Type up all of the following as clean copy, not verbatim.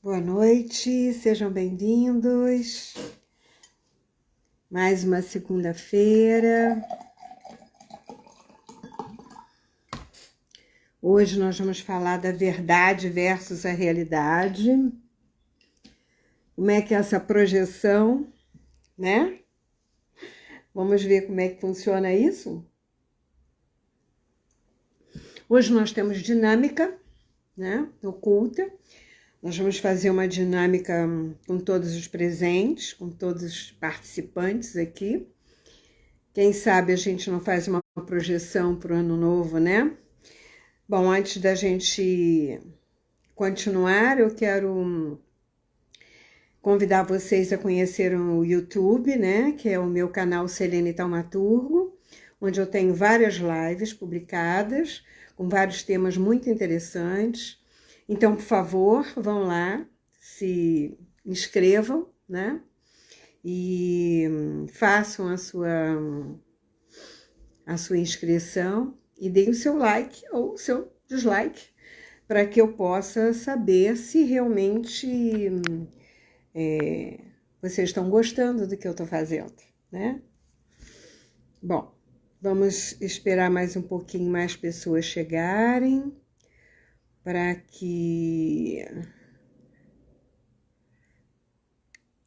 Boa noite, sejam bem-vindos. Mais uma segunda-feira. Hoje nós vamos falar da verdade versus a realidade. Como é que é essa projeção, né? Vamos ver como é que funciona isso? Hoje nós temos dinâmica, né? Oculta. Nós vamos fazer uma dinâmica com todos os presentes, com todos os participantes aqui. Quem sabe a gente não faz uma projeção para o ano novo, né? Bom, antes da gente continuar, eu quero convidar vocês a conhecer o YouTube, né? Que é o meu canal Selene Taumaturgo, onde eu tenho várias lives publicadas, com vários temas muito interessantes. Então, por favor, vão lá, se inscrevam, né? E façam a sua inscrição e deem o seu like ou o seu dislike para que eu possa saber se realmente vocês estão gostando do que eu estou fazendo, né? Bom, vamos esperar mais um pouquinho mais pessoas chegarem para que...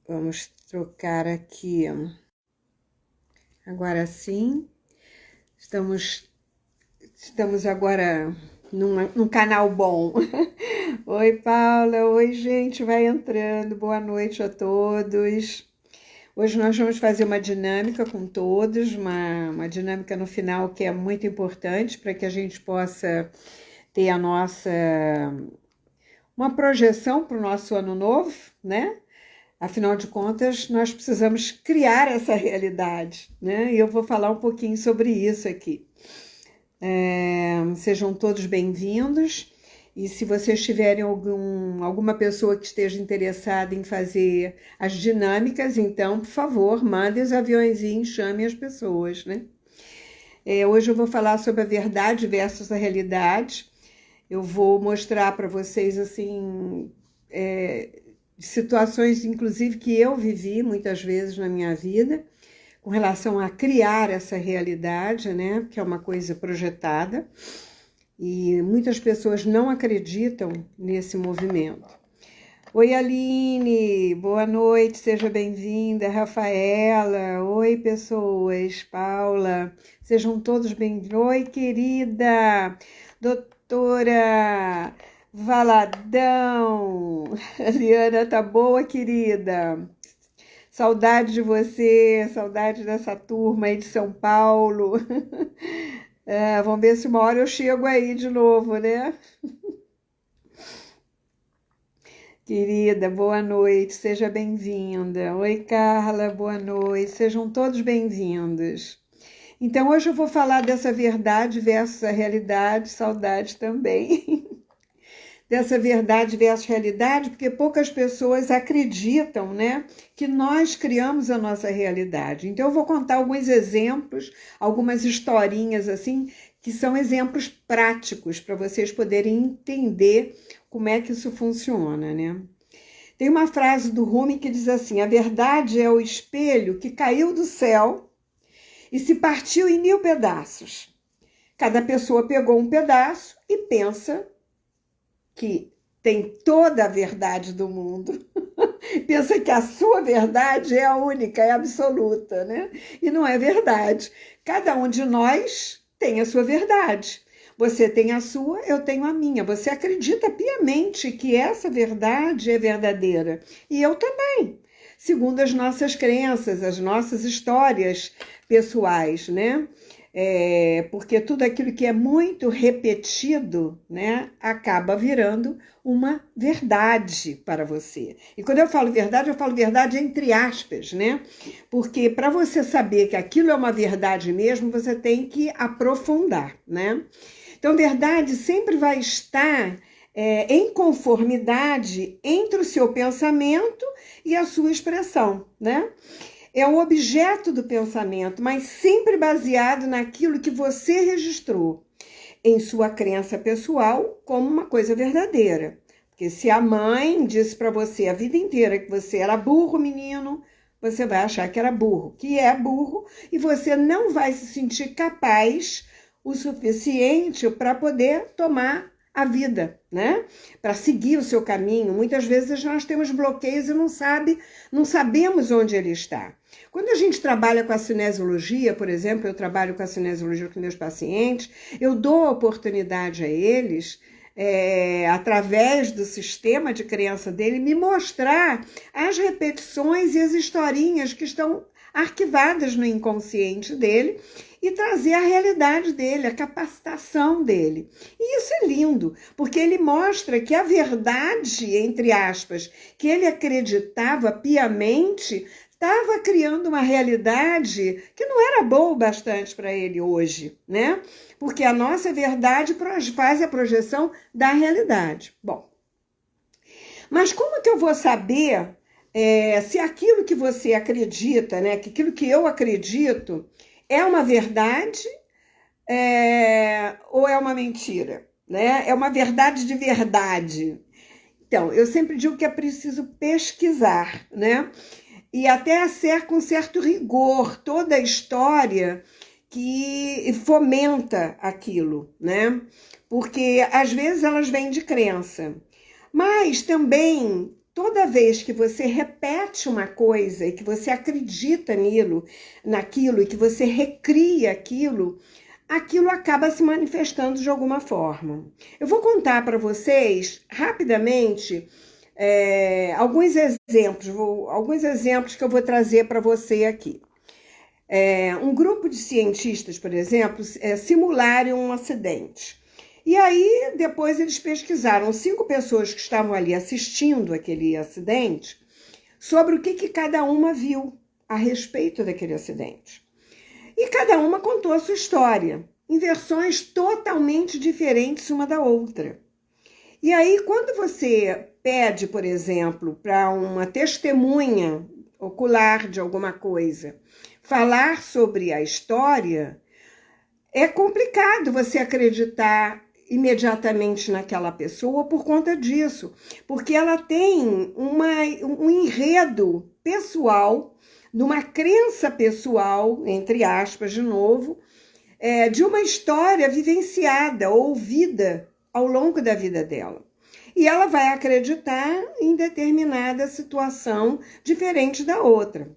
Vamos trocar aqui. Agora sim. Estamos agora num canal bom. Oi, Paula. Oi, gente. Vai entrando. Boa noite a todos. Hoje nós vamos fazer uma dinâmica com todos, uma dinâmica no final que é muito importante para que a gente possa ter uma projeção para o nosso ano novo, né? Afinal de contas, nós precisamos criar essa realidade, né? E eu vou falar um pouquinho sobre isso aqui. Sejam todos bem-vindos. E se vocês tiverem alguma pessoa que esteja interessada em fazer as dinâmicas, então, por favor, mandem os aviõezinhos, chamem as pessoas, né? Hoje eu vou falar sobre a verdade versus a realidade. Eu vou mostrar para vocês, assim, situações, inclusive, que eu vivi muitas vezes na minha vida, com relação a criar essa realidade, né? Que é uma coisa projetada. E muitas pessoas não acreditam nesse movimento. Oi, Aline, boa noite, seja bem-vinda. Rafaela, oi, pessoas. Paula, sejam todos bem-vindos. Oi, querida. Doutora Valadão. Liana, tá boa, querida? Saudade de você, saudade dessa turma aí de São Paulo. Vamos ver se uma hora eu chego aí de novo, né? Querida, boa noite, seja bem-vinda. Oi, Carla, boa noite, sejam todos bem-vindos. Então, hoje eu vou falar dessa verdade versus a realidade, saudade também. Dessa verdade versus realidade, porque poucas pessoas acreditam, né, que nós criamos a nossa realidade. Então, eu vou contar alguns exemplos, algumas historinhas, assim, que são exemplos práticos para vocês poderem entender como é que isso funciona, né? Tem uma frase do Rumi que diz assim: a verdade é o espelho que caiu do céu e se partiu em 1000 pedaços. Cada pessoa pegou um pedaço e pensa que tem toda a verdade do mundo, pensa que a sua verdade é a única, é a absoluta, né? E não é verdade. Cada um de nós tem a sua verdade. Você tem a sua, eu tenho a minha. Você acredita piamente que essa verdade é verdadeira. E eu também, segundo as nossas crenças, as nossas histórias pessoais, né? Porque tudo aquilo que é muito repetido, né, acaba virando uma verdade para você. E quando eu falo verdade entre aspas, né? Porque para você saber que aquilo é uma verdade mesmo, você tem que aprofundar, né? Então, verdade sempre vai estar em conformidade entre o seu pensamento e a sua expressão, né? É o objeto do pensamento, mas sempre baseado naquilo que você registrou em sua crença pessoal como uma coisa verdadeira. Porque se a mãe disse para você a vida inteira que você era burro, menino, você vai achar que era burro, que é burro, e você não vai se sentir capaz o suficiente para poder tomar a vida, né? Para seguir o seu caminho. Muitas vezes nós temos bloqueios e não sabemos onde ele está. Quando a gente trabalha com a cinesiologia, por exemplo, eu trabalho com a cinesiologia com meus pacientes, eu dou a oportunidade a eles, através do sistema de crença dele, me mostrar as repetições e as historinhas que estão arquivadas no inconsciente dele e trazer a realidade dele, a capacitação dele. E isso é lindo, porque ele mostra que a verdade, entre aspas, que ele acreditava piamente, estava criando uma realidade que não era boa o bastante para ele hoje, né? Porque a nossa verdade faz a projeção da realidade. Bom, mas como que eu vou saber se aquilo que você acredita, né, que aquilo que eu acredito é uma verdade ou é uma mentira, né? É uma verdade de verdade. Então, eu sempre digo que é preciso pesquisar, né? E até ser com certo rigor toda a história que fomenta aquilo, né? Porque às vezes elas vêm de crença, mas também toda vez que você repete uma coisa e que você acredita naquilo e que você recria aquilo, aquilo acaba se manifestando de alguma forma. Eu vou contar para vocês rapidamente alguns exemplos que eu vou trazer para você aqui. Um grupo de cientistas, por exemplo, simularam um acidente. E aí, depois eles pesquisaram 5 pessoas que estavam ali assistindo aquele acidente sobre o que cada uma viu a respeito daquele acidente. E cada uma contou a sua história, em versões totalmente diferentes uma da outra. E aí, quando você pede, por exemplo, para uma testemunha ocular de alguma coisa falar sobre a história, é complicado você acreditar imediatamente naquela pessoa por conta disso, porque ela tem um enredo pessoal, numa crença pessoal, entre aspas, de novo, de uma história vivenciada, ouvida ao longo da vida dela. E ela vai acreditar em determinada situação diferente da outra.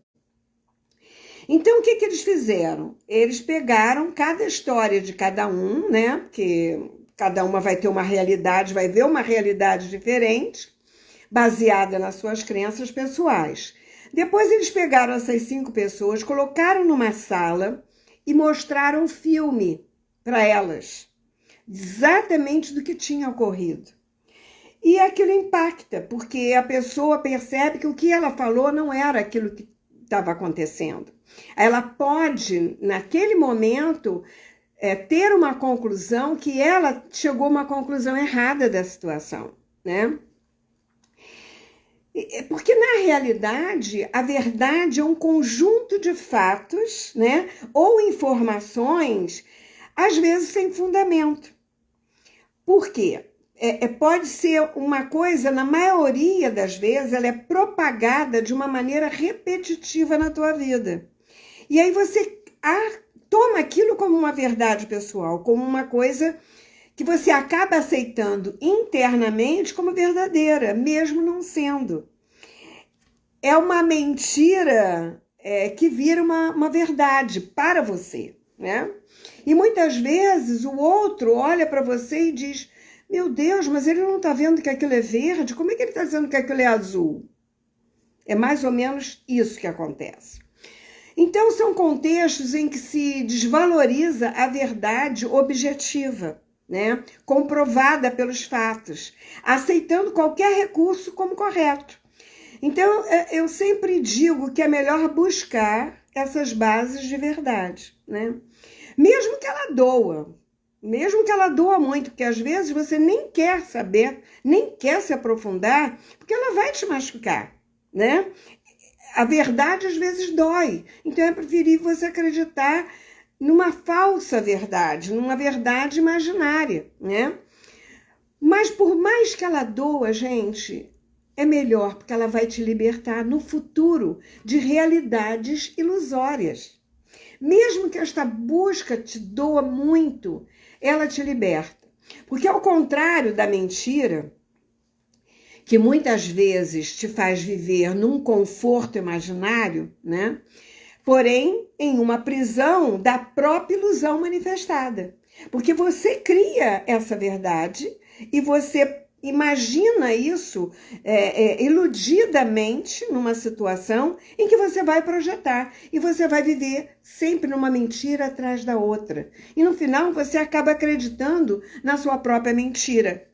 Então, o que eles fizeram? Eles pegaram cada história de cada um, né? Porque cada uma vai ter uma realidade, vai ver uma realidade diferente, baseada nas suas crenças pessoais. Depois eles pegaram essas 5 pessoas, colocaram numa sala e mostraram um filme para elas, exatamente do que tinha ocorrido. E aquilo impacta, porque a pessoa percebe que o que ela falou não era aquilo que estava acontecendo. Ela pode, naquele momento, ter uma conclusão que ela chegou a uma conclusão errada da situação, né? Porque, na realidade, a verdade é um conjunto de fatos, né? Ou informações, às vezes sem fundamento. Por quê? Pode ser uma coisa, na maioria das vezes, ela é propagada de uma maneira repetitiva na tua vida. E aí você toma aquilo como uma verdade pessoal, como uma coisa que você acaba aceitando internamente como verdadeira, mesmo não sendo. É uma mentira que vira uma verdade para você, né? E muitas vezes o outro olha para você e diz: meu Deus, mas ele não está vendo que aquilo é verde? Como é que ele está dizendo que aquilo é azul? É mais ou menos isso que acontece. Então, são contextos em que se desvaloriza a verdade objetiva, né? Comprovada pelos fatos, aceitando qualquer recurso como correto. Então, eu sempre digo que é melhor buscar essas bases de verdade, né? Mesmo que ela doa. Mesmo que ela doa muito, porque às vezes você nem quer saber, nem quer se aprofundar, porque ela vai te machucar, né? A verdade às vezes dói. Então é preferível você acreditar numa falsa verdade, numa verdade imaginária, né? Mas por mais que ela doa, gente, é melhor, porque ela vai te libertar no futuro de realidades ilusórias. Mesmo que esta busca te doa muito, ela te liberta. Porque ao contrário da mentira, que muitas vezes te faz viver num conforto imaginário, né? Porém, em uma prisão da própria ilusão manifestada. Porque você cria essa verdade e você imagina isso iludidamente numa situação em que você vai projetar e você vai viver sempre numa mentira atrás da outra. E no final você acaba acreditando na sua própria mentira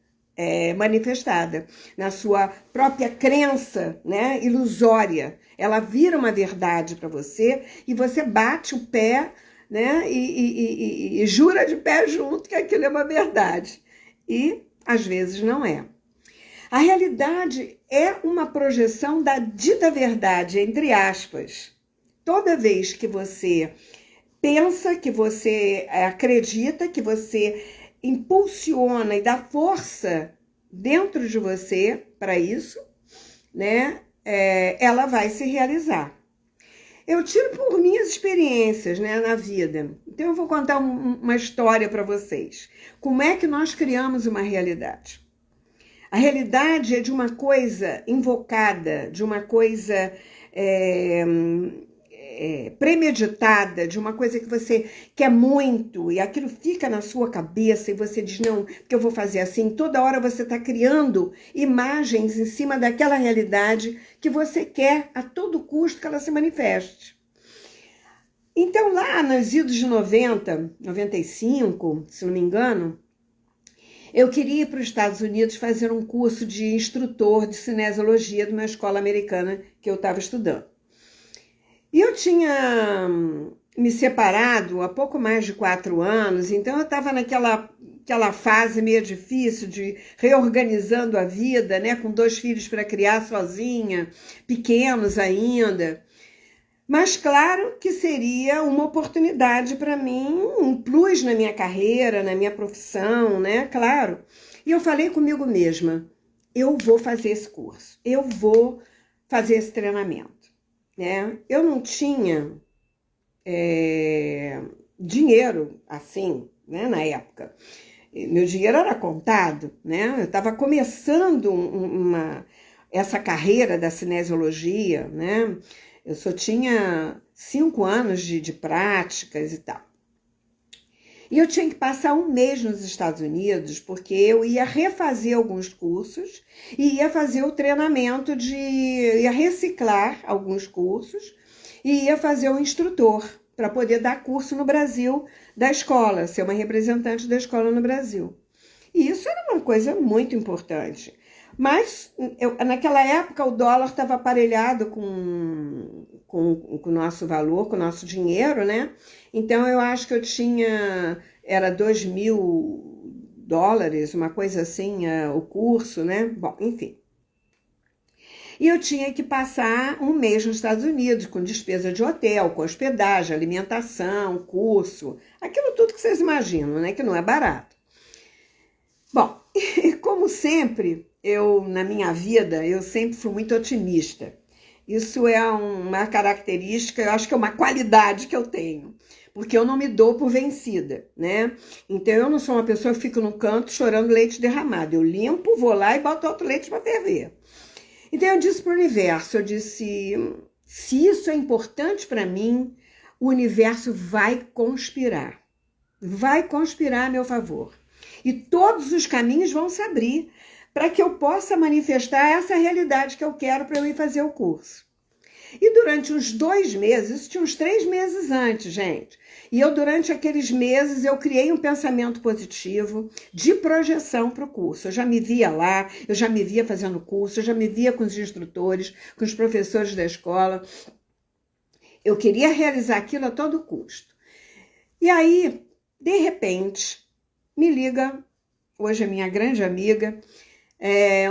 manifestada, na sua própria crença, né, ilusória. Ela vira uma verdade para você e você bate o pé, né, e jura de pé junto que aquilo é uma verdade. E às vezes não é. A realidade é uma projeção da dita verdade, entre aspas. Toda vez que você pensa, que você acredita, que você impulsiona e dá força dentro de você para isso, né? Ela vai se realizar. Eu tiro por minhas experiências, né, na vida. Então eu vou contar uma história para vocês. Como é que nós criamos uma realidade? A realidade é de uma coisa invocada, de uma coisa premeditada, de uma coisa que você quer muito e aquilo fica na sua cabeça e você diz, não, porque eu vou fazer assim. Toda hora você está criando imagens em cima daquela realidade que você quer a todo custo que ela se manifeste. Então lá nos idos de 90, 95, se não me engano, eu queria ir para os Estados Unidos fazer um curso de instrutor de cinesiologia de uma escola americana que eu estava estudando. E eu tinha me separado há pouco mais de 4 anos, então eu estava naquela fase meio difícil de reorganizando a vida, né, com 2 filhos para criar sozinha, pequenos ainda. Mas claro que seria uma oportunidade para mim, um plus na minha carreira, na minha profissão, né, claro. E eu falei comigo mesma, eu vou fazer esse curso, eu vou fazer esse treinamento. Né? Eu não tinha dinheiro assim, né, na época. Meu dinheiro era contado, né? Eu estava começando essa carreira da cinesiologia, né? Eu só tinha 5 anos de práticas e tal. E eu tinha que passar 1 mês nos Estados Unidos, porque eu ia refazer alguns cursos e ia fazer o treinamento ia reciclar alguns cursos e ia fazer o instrutor para poder dar curso no Brasil da escola, ser uma representante da escola no Brasil. E isso era uma coisa muito importante. Mas naquela época o dólar estava aparelhado com o nosso valor, com o nosso dinheiro, né? Então eu acho que eu tinha, era $2.000, uma coisa assim, o curso, né? Bom, enfim. E eu tinha que passar 1 mês nos Estados Unidos, com despesa de hotel, com hospedagem, alimentação, curso, aquilo tudo que vocês imaginam, né? Que não é barato. Bom, e como sempre, na minha vida, eu sempre fui muito otimista. Isso é uma característica, eu acho que é uma qualidade que eu tenho, porque eu não me dou por vencida, né? Então, eu não sou uma pessoa que fica no canto chorando leite derramado. Eu limpo, vou lá e boto outro leite para ferver. Então, eu disse para o universo, eu disse, se isso é importante para mim, o universo vai conspirar a meu favor. E todos os caminhos vão se abrir para que eu possa manifestar essa realidade que eu quero para eu ir fazer o curso. E durante uns 2 meses, isso tinha uns 3 meses antes, gente. E durante aqueles meses, eu criei um pensamento positivo de projeção para o curso. Eu já me via lá, eu já me via fazendo curso, eu já me via com os instrutores, com os professores da escola. Eu queria realizar aquilo a todo custo. E aí, de repente, me liga, hoje é minha grande amiga,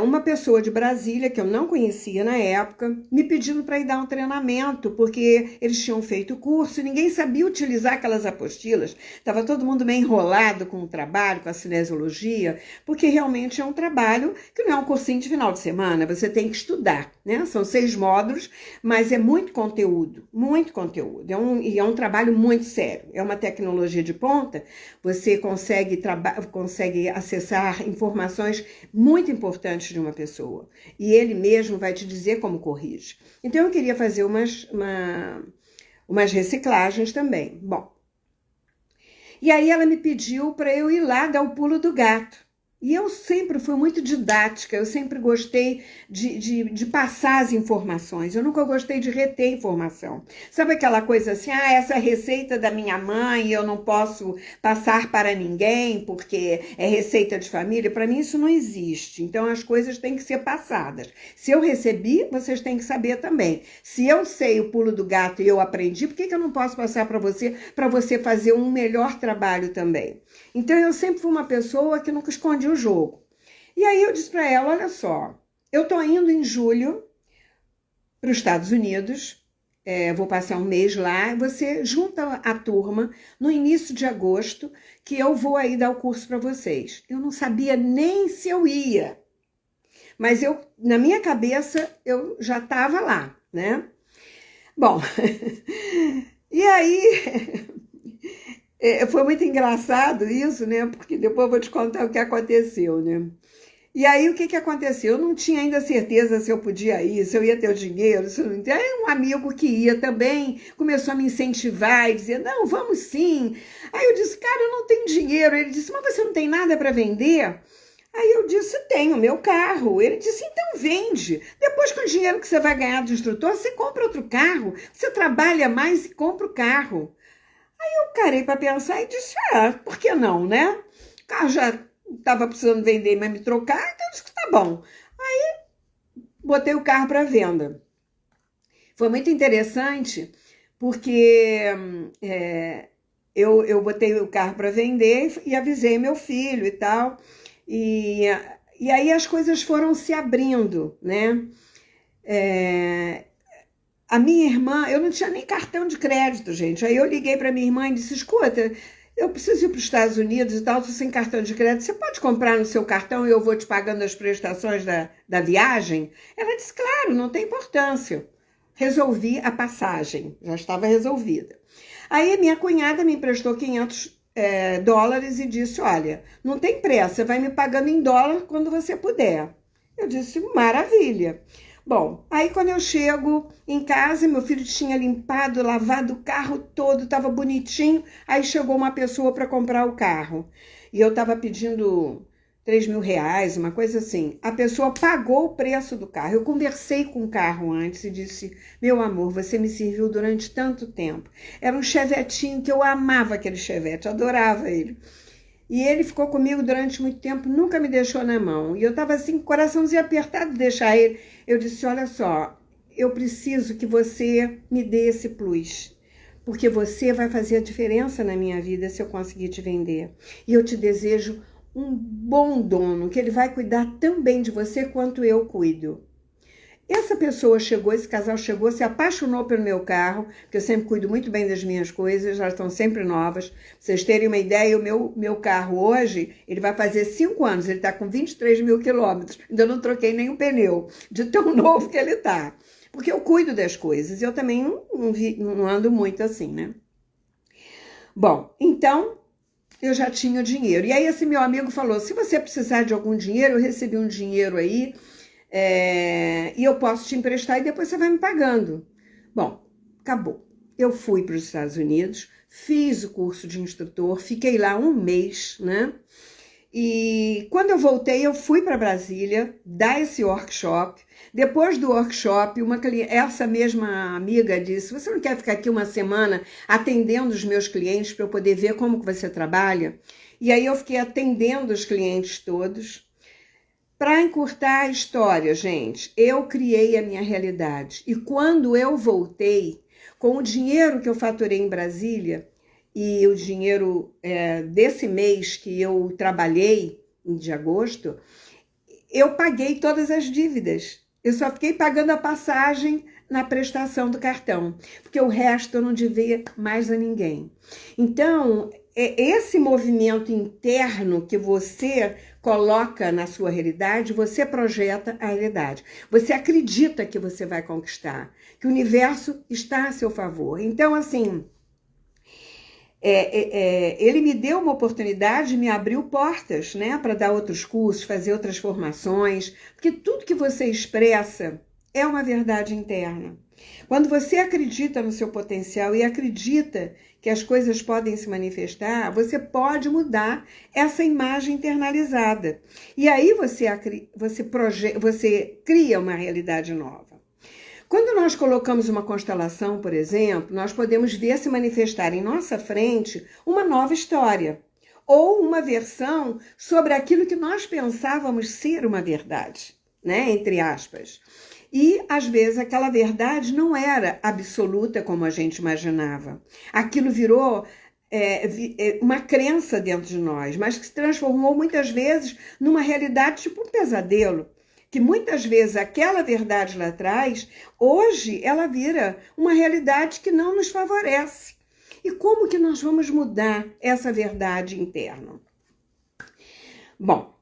uma pessoa de Brasília, que eu não conhecia na época, me pedindo para ir dar um treinamento, porque eles tinham feito o curso e ninguém sabia utilizar aquelas apostilas. Estava todo mundo meio enrolado com o trabalho, com a cinesiologia, porque realmente é um trabalho que não é um cursinho de final de semana, você tem que estudar, né? São 6 módulos, mas é muito conteúdo, muito conteúdo. É um trabalho muito sério, é uma tecnologia de ponta, você consegue acessar informações muito importantes de uma pessoa. E ele mesmo vai te dizer como corrige. Então, eu queria fazer umas reciclagens também. Bom, e aí ela me pediu para eu ir lá dar o pulo do gato. E eu sempre fui muito didática, eu sempre gostei de passar as informações, eu nunca gostei de reter informação. Sabe aquela coisa assim, essa é a receita da minha mãe, eu não posso passar para ninguém porque é receita de família? Para mim isso não existe, então as coisas têm que ser passadas. Se eu recebi, vocês têm que saber também. Se eu sei o pulo do gato e eu aprendi, por que eu não posso passar para você fazer um melhor trabalho também? Então eu sempre fui uma pessoa que nunca escondi o jogo. E aí eu disse para ela, olha só, eu estou indo em julho para os Estados Unidos, vou passar um mês lá, você junta a turma no início de agosto, que eu vou aí dar o curso para vocês. Eu não sabia nem se eu ia, mas na minha cabeça eu já estava lá, né? Bom, e aí... foi muito engraçado isso, né? Porque depois eu vou te contar o que aconteceu, né? E aí, o que aconteceu? Eu não tinha ainda certeza se eu podia ir, se eu ia ter o dinheiro, se eu não tinha. Aí um amigo que ia também começou a me incentivar e dizer, não, vamos sim. Aí eu disse, cara, eu não tenho dinheiro. Ele disse, mas você não tem nada para vender? Aí eu disse, tenho meu carro. Ele disse, então vende. Depois com o dinheiro que você vai ganhar do instrutor, você compra outro carro. Você trabalha mais e compra o carro. Aí eu parei para pensar e disse, por que não, né? O carro já estava precisando vender, mas me trocar, então eu disse que tá bom. Aí botei o carro para venda. Foi muito interessante, porque eu botei o carro para vender e avisei meu filho e tal. E aí as coisas foram se abrindo, né? A minha irmã, eu não tinha nem cartão de crédito, gente. Aí eu liguei para minha irmã e disse, escuta, eu preciso ir para os Estados Unidos e tal, estou sem cartão de crédito, você pode comprar no seu cartão e eu vou te pagando as prestações da viagem? Ela disse, claro, não tem importância. Resolvi a passagem, já estava resolvida. Aí minha cunhada me emprestou 500 dólares e disse, olha, não tem pressa, você vai me pagando em dólar quando você puder. Eu disse, maravilha. Bom, aí quando eu chego em casa, meu filho tinha limpado, lavado o carro todo, estava bonitinho, aí chegou uma pessoa para comprar o carro. E eu estava pedindo 3 mil reais, uma coisa assim. A pessoa pagou o preço do carro. Eu conversei com o carro antes e disse, meu amor, você me serviu durante tanto tempo. Era um chevetinho que eu amava aquele chevette, adorava ele. E ele ficou comigo durante muito tempo, nunca me deixou na mão. E eu estava assim, com o coraçãozinho apertado de deixar ele. Eu disse, olha só, eu preciso que você me dê esse plus. Porque você vai fazer a diferença na minha vida se eu conseguir te vender. E eu te desejo um bom dono, que ele vai cuidar tão bem de você quanto eu cuido. Essa pessoa chegou, esse casal chegou, se apaixonou pelo meu carro, porque eu sempre cuido muito bem das minhas coisas, elas estão sempre novas. Pra vocês terem uma ideia, o meu carro hoje, ele vai fazer 5 anos, ele está com 23 mil quilômetros, ainda não troquei nenhum pneu, de tão novo que ele está. Porque eu cuido das coisas, eu também não ando muito assim, né? Bom, então, eu já tinha o dinheiro. E aí esse meu amigo falou, se você precisar de algum dinheiro, eu recebi um dinheiro aí, e eu posso te emprestar e depois você vai me pagando. Bom, acabou. Eu fui para os Estados Unidos, fiz o curso de instrutor, fiquei lá um mês, né? E quando eu voltei, eu fui para Brasília dar esse workshop. Depois do workshop, essa mesma amiga disse, você não quer ficar aqui uma semana atendendo os meus clientes para eu poder ver como que você trabalha? E aí eu fiquei atendendo os clientes todos. Para encurtar a história, gente, eu criei a minha realidade. E quando eu voltei, com o dinheiro que eu faturei em Brasília e o dinheiro desse mês que eu trabalhei, de agosto, eu paguei todas as dívidas. Eu só fiquei pagando a passagem na prestação do cartão, porque o resto eu não devia mais a ninguém. Então, é esse movimento interno que você coloca na sua realidade, você projeta a realidade. Você acredita que você vai conquistar, que o universo está a seu favor. Então, assim, ele me deu uma oportunidade, me abriu portas, né, para dar outros cursos, fazer outras formações, porque tudo que você expressa é uma verdade interna. Quando você acredita no seu potencial e acredita que as coisas podem se manifestar, você pode mudar essa imagem internalizada. E aí você cria uma realidade nova. Quando nós colocamos uma constelação, por exemplo, nós podemos ver se manifestar em nossa frente uma nova história ou uma versão sobre aquilo que nós pensávamos ser uma verdade, né? Entre aspas. E, às vezes, aquela verdade não era absoluta como a gente imaginava. Aquilo virou uma crença dentro de nós, mas que se transformou muitas vezes numa realidade tipo um pesadelo. Que muitas vezes aquela verdade lá atrás, hoje ela vira uma realidade que não nos favorece. E como que nós vamos mudar essa verdade interna? Bom,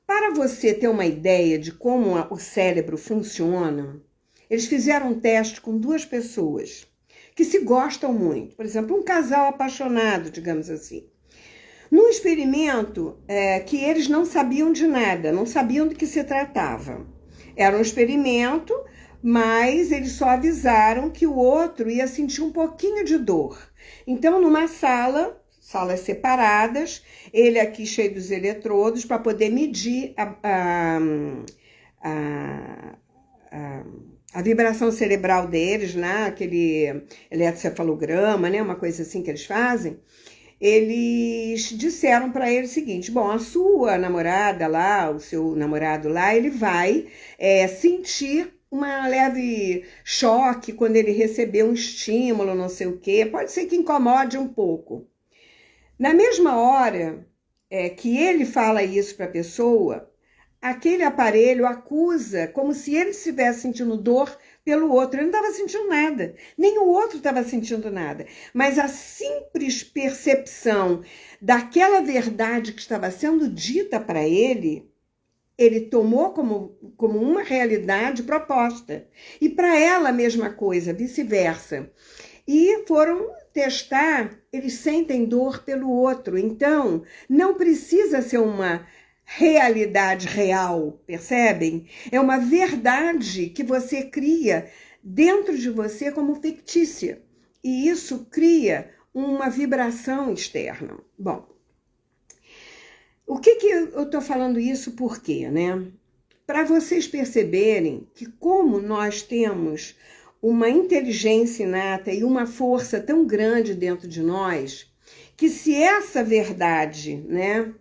para você ter uma ideia de como o cérebro funciona, eles fizeram um teste com 2 pessoas que se gostam muito. Por exemplo, um casal apaixonado, digamos assim. Num experimento que eles não sabiam de nada, não sabiam do que se tratava. Era um experimento, mas eles só avisaram que o outro ia sentir um pouquinho de dor. Então, numa salas separadas, ele aqui cheio dos eletrodos para poder medir a vibração cerebral deles, né? Aquele eletrocefalograma, né? Uma coisa assim que eles fazem. Eles disseram para ele o seguinte: bom, a sua namorada lá, o seu namorado lá, ele vai sentir uma leve choque quando ele receber um estímulo, não sei o quê, pode ser que incomode um pouco. Na mesma hora que ele fala isso para a pessoa, aquele aparelho acusa como se ele estivesse sentindo dor pelo outro. Ele não estava sentindo nada, nem o outro estava sentindo nada. Mas a simples percepção daquela verdade que estava sendo dita para ele, ele tomou como uma realidade proposta. E para ela a mesma coisa, vice-versa. E foram testar, eles sentem dor pelo outro. Então, não precisa ser uma realidade real, percebem? É uma verdade que você cria dentro de você como fictícia. E isso cria uma vibração externa. Bom, o que eu estou falando isso por quê, né? Para vocês perceberem que como nós temos uma inteligência inata e uma força tão grande dentro de nós, que se essa verdade, né,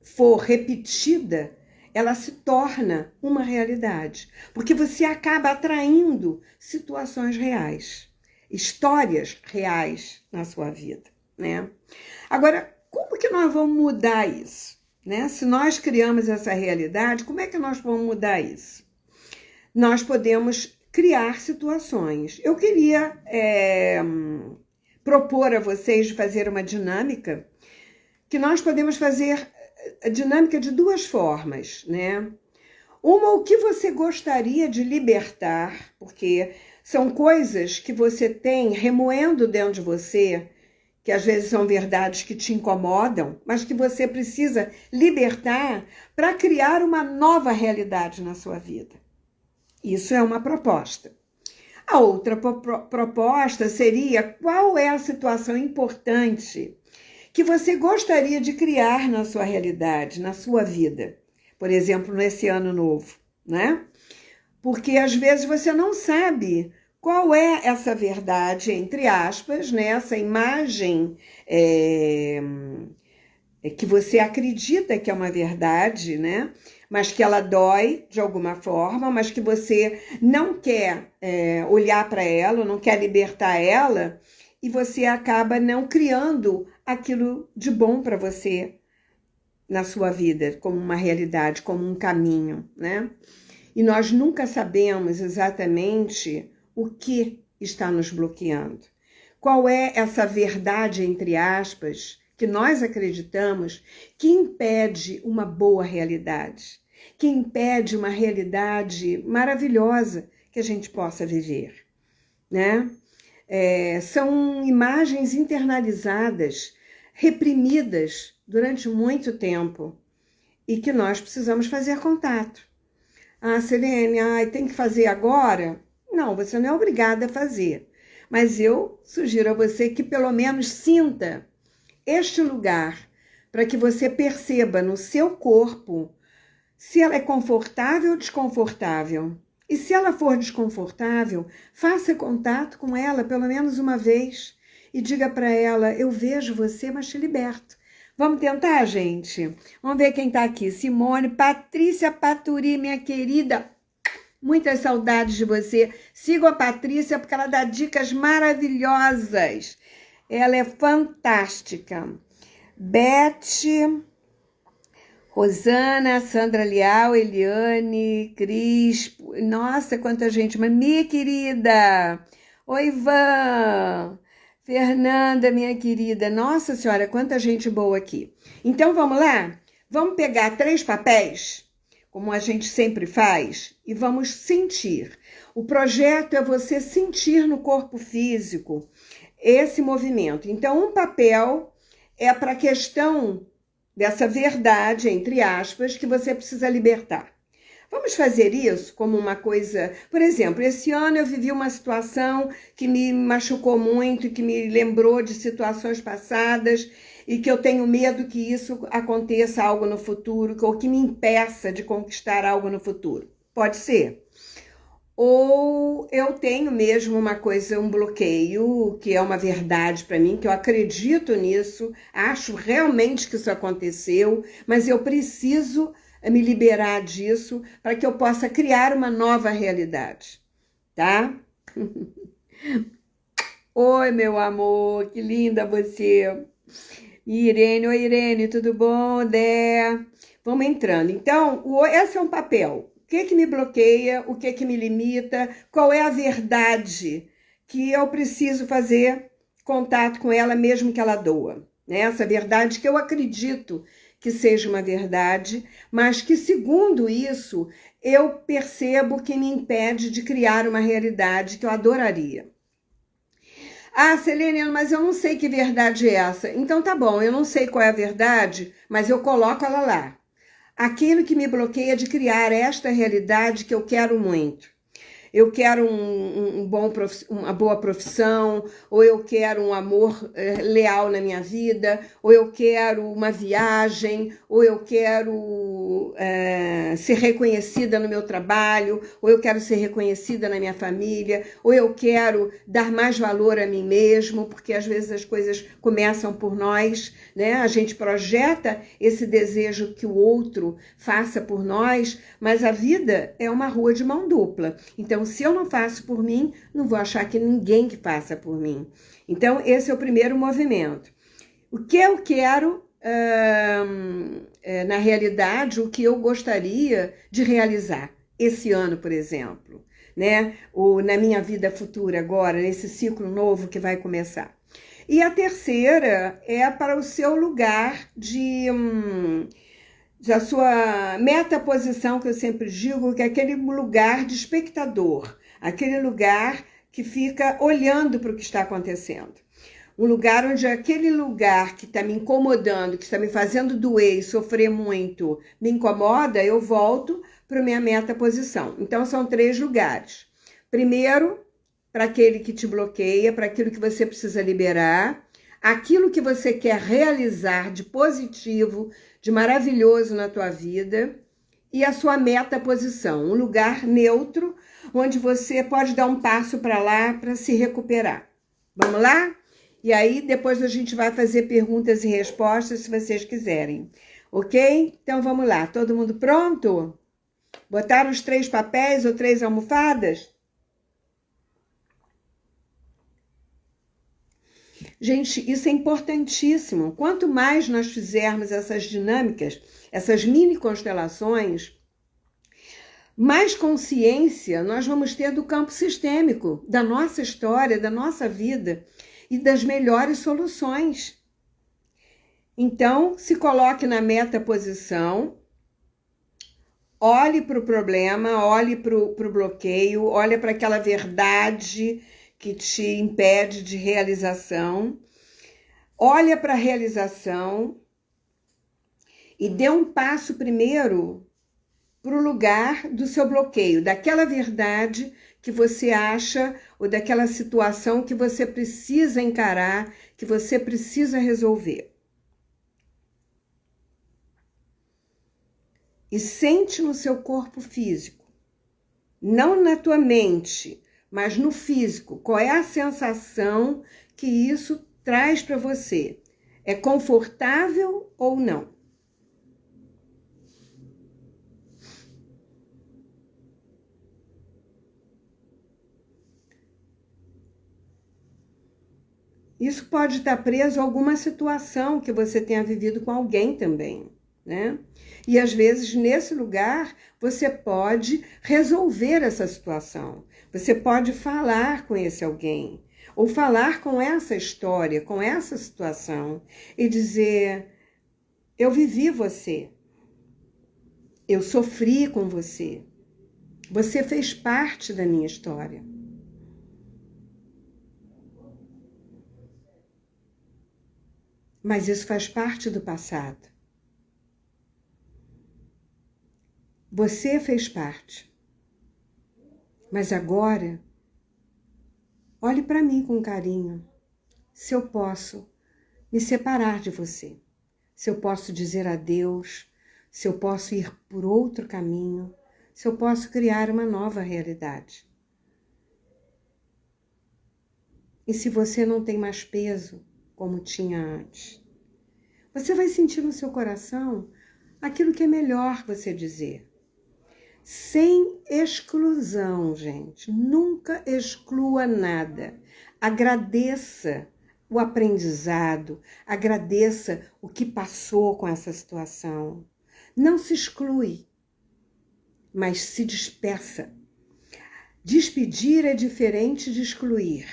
for repetida, ela se torna uma realidade, porque você acaba atraindo situações reais, histórias reais na sua vida, né? Agora, como que nós vamos mudar isso, né? Se nós criamos essa realidade, como é que nós vamos mudar isso? Nós podemos criar situações. Eu queria propor a vocês de fazer uma dinâmica, que nós podemos fazer a dinâmica de 2 formas, né? Uma, o que você gostaria de libertar, porque são coisas que você tem remoendo dentro de você, que às vezes são verdades que te incomodam, mas que você precisa libertar para criar uma nova realidade na sua vida. Isso é uma proposta. A outra proposta seria: qual é a situação importante que você gostaria de criar na sua realidade, na sua vida? Por exemplo, nesse ano novo, né? Porque às vezes você não sabe qual é essa verdade, entre aspas, né? Essa imagem que você acredita que é uma verdade, né? Mas que ela dói de alguma forma, mas que você não quer olhar para ela, não quer libertar ela, e você acaba não criando aquilo de bom para você na sua vida como uma realidade, como um caminho, né? E nós nunca sabemos exatamente o que está nos bloqueando. Qual é essa verdade, entre aspas, que nós acreditamos que impede uma boa realidade, que impede uma realidade maravilhosa que a gente possa viver, né? São imagens internalizadas, reprimidas durante muito tempo e que nós precisamos fazer contato. Ah, Selene, tem que fazer agora? Não, você não é obrigada a fazer. Mas eu sugiro a você que pelo menos sinta este lugar para que você perceba no seu corpo se ela é confortável ou desconfortável. E se ela for desconfortável, faça contato com ela pelo menos uma vez e diga para ela, eu vejo você, mas te liberto. Vamos tentar, gente? Vamos ver quem está aqui. Simone, Patrícia Paturi, minha querida. Muitas saudades de você. Sigam a Patrícia porque ela dá dicas maravilhosas. Ela é fantástica. Beth, Rosana, Sandra Leal, Eliane, Cris. Nossa, quanta gente. Mas minha querida. Oi, Ivan. Fernanda, minha querida. Nossa Senhora, quanta gente boa aqui. Então, vamos lá? Vamos pegar 3 papéis, como a gente sempre faz, e vamos sentir. O projeto é você sentir no corpo físico esse movimento. Então, um papel é para a questão dessa verdade, entre aspas, que você precisa libertar. Vamos fazer isso como uma coisa... Por exemplo, esse ano eu vivi uma situação que me machucou muito, que me lembrou de situações passadas e que eu tenho medo que isso aconteça algo no futuro, ou que me impeça de conquistar algo no futuro. Pode ser? Ou eu tenho mesmo uma coisa, um bloqueio, que é uma verdade para mim, que eu acredito nisso, acho realmente que isso aconteceu, mas eu preciso me liberar disso para que eu possa criar uma nova realidade, tá? Oi, meu amor, que linda você. Irene, oi Irene, tudo bom? Dé? Vamos entrando. Então, esse é um papel. O que me bloqueia? O que me limita? Qual é a verdade que eu preciso fazer contato com ela mesmo que ela doa? Né? Essa verdade que eu acredito que seja uma verdade, mas que, segundo isso, eu percebo que me impede de criar uma realidade que eu adoraria. Ah, Selene, mas eu não sei que verdade é essa. Então tá bom, eu não sei qual é a verdade, mas eu coloco ela lá. Aquilo que me bloqueia de criar esta realidade que eu quero muito. Eu quero uma boa profissão, ou eu quero um amor leal na minha vida, ou eu quero uma viagem, ou eu quero ser reconhecida no meu trabalho, ou eu quero ser reconhecida na minha família, ou eu quero dar mais valor a mim mesmo, porque às vezes as coisas começam por nós, né? A gente projeta esse desejo que o outro faça por nós, mas a vida é uma rua de mão dupla. Então, se eu não faço por mim, não vou achar que ninguém que faça por mim. Então, esse é o primeiro movimento. O que eu quero, na realidade, o que eu gostaria de realizar esse ano, por exemplo, né? Ou na minha vida futura agora, nesse ciclo novo que vai começar. E a terceira é para o seu lugar da sua metaposição, que eu sempre digo, que é aquele lugar de espectador, aquele lugar que fica olhando para o que está acontecendo. Um lugar onde aquele lugar que está me incomodando, que está me fazendo doer e sofrer muito, me incomoda, eu volto para a minha metaposição. Então, são 3 lugares. Primeiro, para aquele que te bloqueia, para aquilo que você precisa liberar, aquilo que você quer realizar de positivo, de maravilhoso na tua vida, e a sua metaposição, um lugar neutro, onde você pode dar um passo para lá para se recuperar. Vamos lá? E aí, depois a gente vai fazer perguntas e respostas, se vocês quiserem. Ok? Então, vamos lá. Todo mundo pronto? Botaram os 3 papéis ou 3 almofadas? Gente, isso é importantíssimo. Quanto mais nós fizermos essas dinâmicas, essas mini constelações, mais consciência nós vamos ter do campo sistêmico, da nossa história, da nossa vida e das melhores soluções. Então, se coloque na metaposição, olhe para o problema, olhe para o bloqueio, olhe para aquela verdade que te impede de realização, olha para a realização e dê um passo primeiro para o lugar do seu bloqueio, daquela verdade que você acha ou daquela situação que você precisa encarar, que você precisa resolver. E sente no seu corpo físico, não na tua mente, mas no físico, qual é a sensação que isso traz para você? É confortável ou não? Isso pode estar preso a alguma situação que você tenha vivido com alguém também, né? E às vezes nesse lugar você pode resolver essa situação. Você pode falar com esse alguém, ou falar com essa história, com essa situação, e dizer: eu vivi você, eu sofri com você, você fez parte da minha história. Mas isso faz parte do passado. Você fez parte. Mas agora, olhe para mim com carinho. Se eu posso me separar de você, se eu posso dizer adeus, se eu posso ir por outro caminho, se eu posso criar uma nova realidade. E se você não tem mais peso como tinha antes, você vai sentir no seu coração aquilo que é melhor você dizer. Sem exclusão, gente. Nunca exclua nada. Agradeça o aprendizado, agradeça o que passou com essa situação. Não se exclui, mas se despeça. Despedir é diferente de excluir.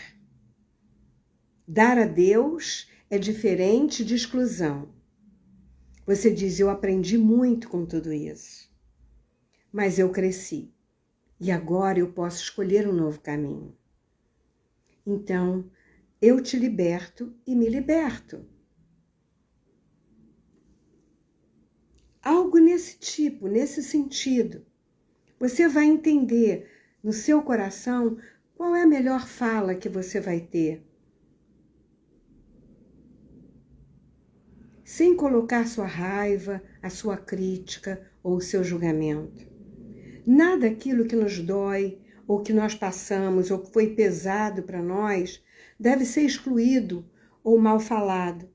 Dar adeus é diferente de exclusão. Você diz: eu aprendi muito com tudo isso. Mas eu cresci e agora eu posso escolher um novo caminho. Então, eu te liberto e me liberto. Algo nesse tipo, nesse sentido. Você vai entender no seu coração qual é a melhor fala que você vai ter. Sem colocar sua raiva, a sua crítica ou o seu julgamento. Nada daquilo que nos dói, ou que nós passamos, ou que foi pesado para nós, deve ser excluído ou mal falado,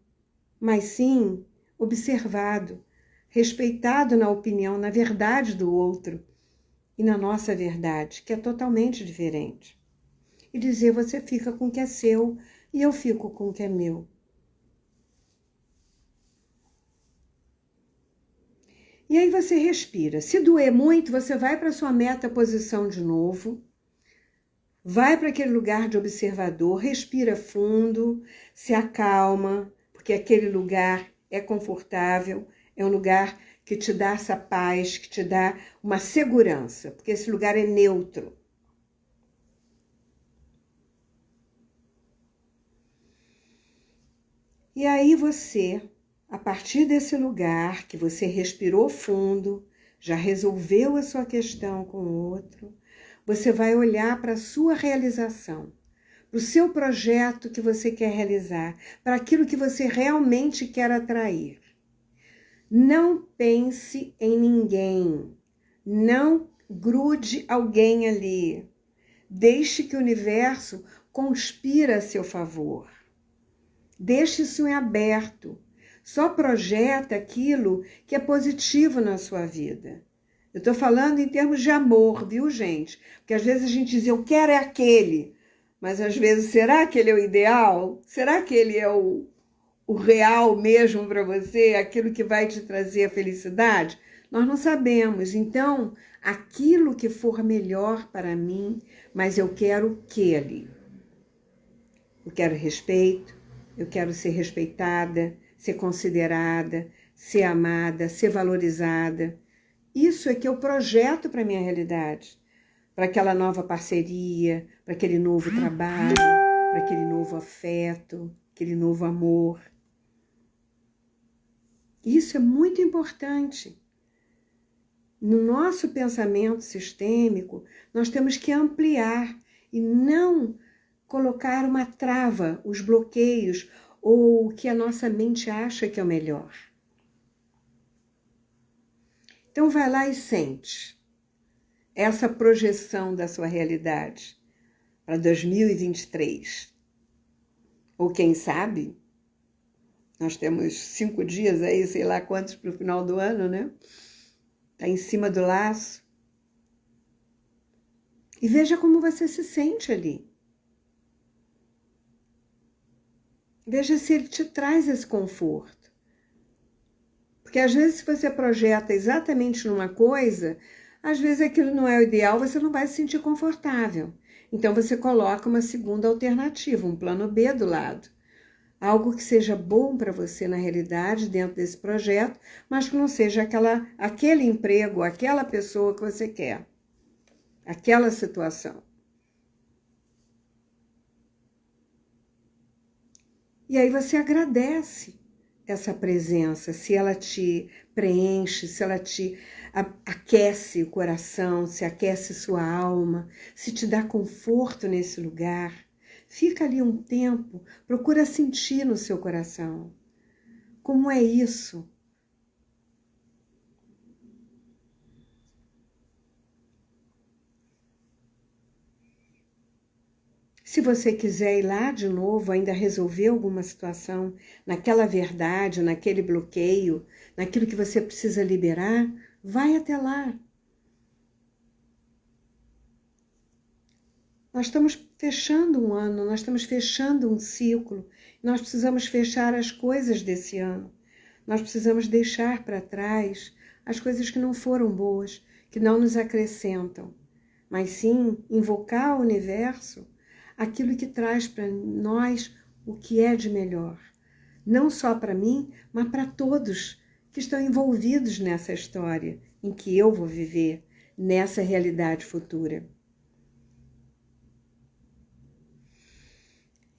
mas sim observado, respeitado na opinião, na verdade do outro e na nossa verdade, que é totalmente diferente. E dizer: você fica com o que é seu e eu fico com o que é meu. E aí você respira. Se doer muito, você vai para a sua metaposição de novo. Vai para aquele lugar de observador, respira fundo, se acalma, porque aquele lugar é confortável, é um lugar que te dá essa paz, que te dá uma segurança, porque esse lugar é neutro. E aí você, a partir desse lugar que você respirou fundo, já resolveu a sua questão com o outro, você vai olhar para a sua realização, para o seu projeto que você quer realizar, para aquilo que você realmente quer atrair. Não pense em ninguém, não grude alguém ali. Deixe que o universo conspire a seu favor. Deixe isso em aberto. Só projeta aquilo que é positivo na sua vida. Eu estou falando em termos de amor, viu, gente? Porque às vezes a gente diz: eu quero é aquele. Mas às vezes, será que ele é o ideal? Será que ele é o real mesmo para você? Aquilo que vai te trazer a felicidade? Nós não sabemos. Então, aquilo que for melhor para mim, mas eu quero o que ali? Eu quero respeito, eu quero ser respeitada, ser considerada, ser amada, ser valorizada. Isso é que eu projeto para a minha realidade, para aquela nova parceria, para aquele novo trabalho, para aquele novo afeto, aquele novo amor. Isso é muito importante. No nosso pensamento sistêmico, nós temos que ampliar e não colocar uma trava, os bloqueios ou o que a nossa mente acha que é o melhor. Então vai lá e sente essa projeção da sua realidade para 2023. Ou quem sabe, nós temos 5 dias aí, sei lá quantos para o final do ano, né? Está em cima do laço. E veja como você se sente ali. Veja se ele te traz esse conforto. Porque às vezes se você projeta exatamente numa coisa, às vezes aquilo não é o ideal, você não vai se sentir confortável. Então você coloca uma segunda alternativa, um plano B do lado. Algo que seja bom para você na realidade, dentro desse projeto, mas que não seja aquele emprego, aquela pessoa que você quer. Aquela situação. E aí você agradece essa presença, se ela te preenche, se ela te aquece o coração, se aquece sua alma, se te dá conforto nesse lugar. Fica ali um tempo, procura sentir no seu coração. Como é isso? Se você quiser ir lá de novo, ainda resolver alguma situação, naquela verdade, naquele bloqueio, naquilo que você precisa liberar, vai até lá. Nós estamos fechando um ano, nós estamos fechando um ciclo, nós precisamos fechar as coisas desse ano. Nós precisamos deixar para trás as coisas que não foram boas, que não nos acrescentam, mas sim invocar o universo, aquilo que traz para nós o que é de melhor. Não só para mim, mas para todos que estão envolvidos nessa história em que eu vou viver, nessa realidade futura.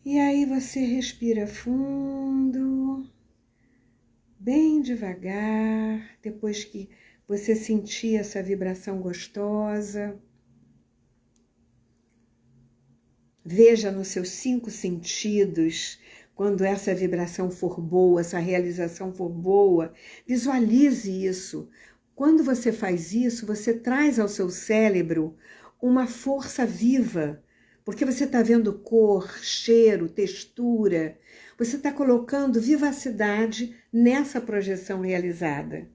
E aí você respira fundo, bem devagar, depois que você sentir essa vibração gostosa. Veja nos seus 5 sentidos, quando essa vibração for boa, essa realização for boa, visualize isso. Quando você faz isso, você traz ao seu cérebro uma força viva, porque você está vendo cor, cheiro, textura, você está colocando vivacidade nessa projeção realizada.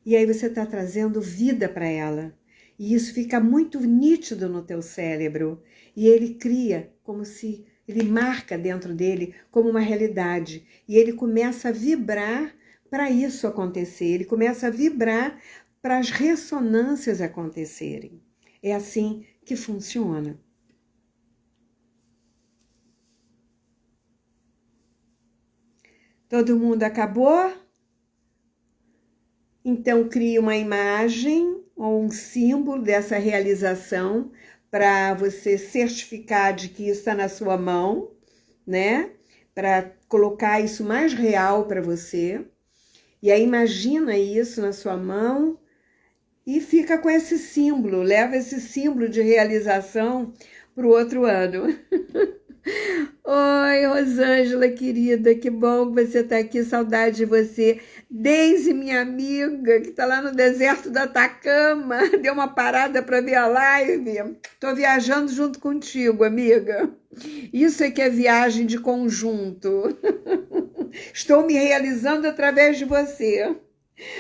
E aí você está trazendo vida para ela. E isso fica muito nítido no teu cérebro. E ele cria como se, ele marca dentro dele como uma realidade. E ele começa a vibrar para isso acontecer. Ele começa a vibrar para as ressonâncias acontecerem. É assim que funciona. Todo mundo acabou? Então crie uma imagem ou um símbolo dessa realização para você certificar de que isso está na sua mão, né? Para colocar isso mais real para você. E aí imagina isso na sua mão e fica com esse símbolo, leva esse símbolo de realização para o outro ano. Oi, Rosângela, querida, que bom que você está aqui, saudade de você. Deise, minha amiga, que está lá no deserto do Atacama, deu uma parada para ver a live. Estou viajando junto contigo, amiga. Isso é que é viagem de conjunto. Estou me realizando através de você.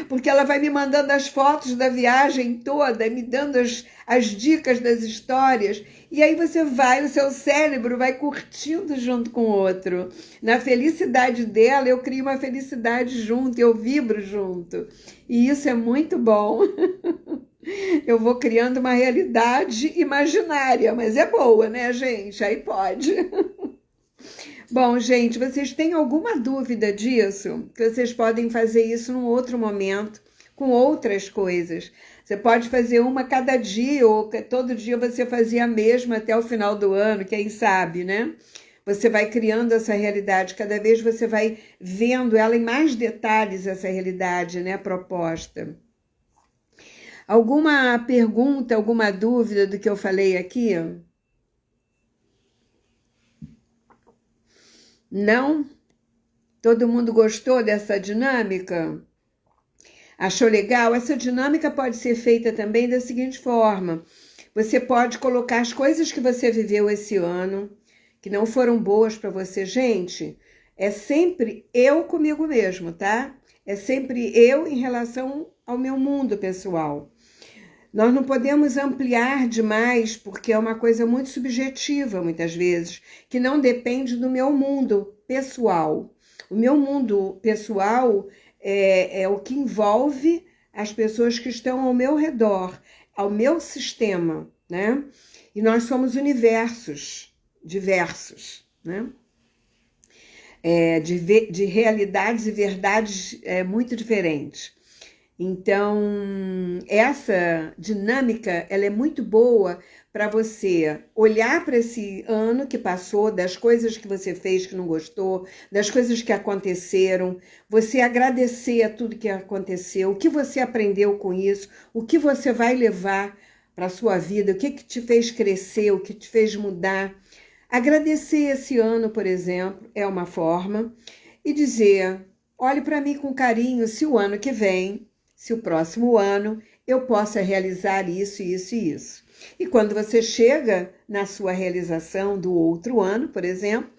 Porque ela vai me mandando as fotos da viagem toda, me dando as dicas das histórias, e aí você vai, o seu cérebro vai curtindo junto com o outro. Na felicidade dela, eu crio uma felicidade junto, eu vibro junto. E isso é muito bom. Eu vou criando uma realidade imaginária, mas é boa, né, gente? Aí pode. Bom, gente, vocês têm alguma dúvida disso? Que vocês podem fazer isso num outro momento, com outras coisas. Você pode fazer uma cada dia, ou todo dia você fazia a mesma até o final do ano, quem sabe, né? Você vai criando essa realidade, cada vez você vai vendo ela em mais detalhes, essa realidade, né, proposta. Alguma pergunta, alguma dúvida do que eu falei aqui? Não? Todo mundo gostou dessa dinâmica? Achou legal? Essa dinâmica pode ser feita também da seguinte forma: você pode colocar as coisas que você viveu esse ano, que não foram boas para você. Gente, é sempre eu comigo mesmo, tá? É sempre eu em relação ao meu mundo pessoal. Nós não podemos ampliar demais, porque é uma coisa muito subjetiva, muitas vezes, que não depende do meu mundo pessoal. O meu mundo pessoal é o que envolve as pessoas que estão ao meu redor, ao meu sistema, né? E nós somos universos diversos, né? De realidades e verdades muito diferentes. Então, essa dinâmica, ela é muito boa para você olhar para esse ano que passou, das coisas que você fez que não gostou, das coisas que aconteceram, você agradecer a tudo que aconteceu, o que você aprendeu com isso, o que você vai levar para a sua vida, o que te fez crescer, o que te fez mudar. Agradecer esse ano, por exemplo, é uma forma, e dizer, olhe para mim com carinho se o ano que vem, se o próximo ano eu possa realizar isso, isso e isso. E quando você chega na sua realização do outro ano, por exemplo,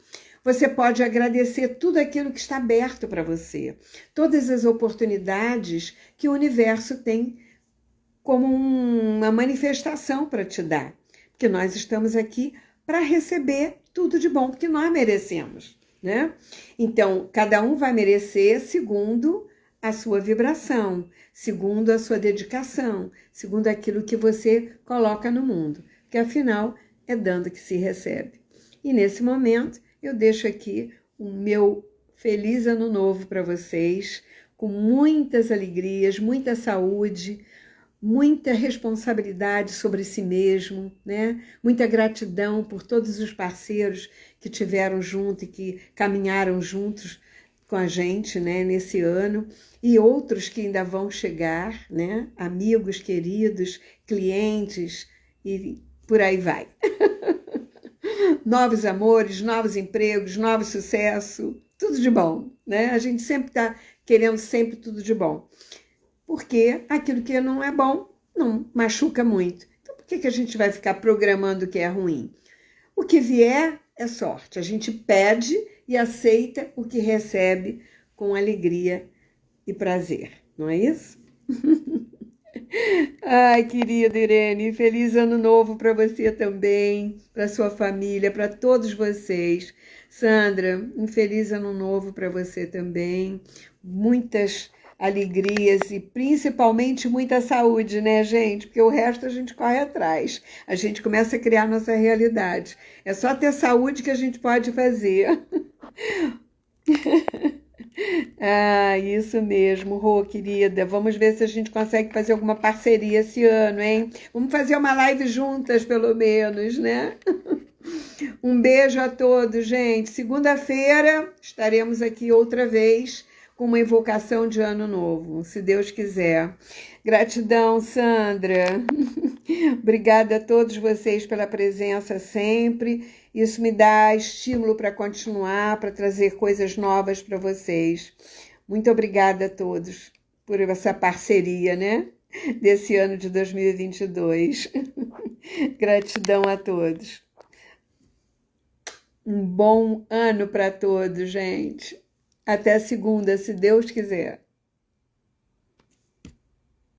você pode agradecer tudo aquilo que está aberto para você, todas as oportunidades que o universo tem como uma manifestação para te dar. Porque nós estamos aqui para receber tudo de bom que nós merecemos, né? Então, cada um vai merecer segundo a sua vibração, segundo a sua dedicação, segundo aquilo que você coloca no mundo, porque afinal é dando que se recebe. E nesse momento eu deixo aqui o meu feliz ano novo para vocês, com muitas alegrias, muita saúde, muita responsabilidade sobre si mesmo, né? Muita gratidão por todos os parceiros que tiveram junto e que caminharam juntos com a gente, né, nesse ano, e outros que ainda vão chegar, né, amigos queridos, clientes e por aí vai. Novos amores, novos empregos, novo sucesso, tudo de bom, né? A gente sempre está querendo sempre tudo de bom, porque aquilo que não é bom não machuca muito. Então por que a gente vai ficar programando o que é ruim? O que vier é sorte, a gente pede e aceita o que recebe com alegria e prazer, não é isso? Ai, querida Irene, feliz ano novo para você também, para sua família, para todos vocês. Sandra, um feliz ano novo para você também. Muitas alegrias e principalmente muita saúde, né, gente? Porque o resto a gente corre atrás. A gente começa a criar nossa realidade. É só ter saúde que a gente pode fazer. Ah, isso mesmo, Rô, querida. Vamos ver se a gente consegue fazer alguma parceria esse ano, hein? Vamos fazer uma live juntas, pelo menos, né? Um beijo a todos, gente. Segunda-feira estaremos aqui outra vez com uma invocação de ano novo, se Deus quiser. Gratidão, Sandra. Obrigada a todos vocês pela presença sempre. Isso me dá estímulo para continuar, para trazer coisas novas para vocês. Muito obrigada a todos por essa parceria, né? Desse ano de 2022. Gratidão a todos. Um bom ano para todos, gente. Até segunda, se Deus quiser.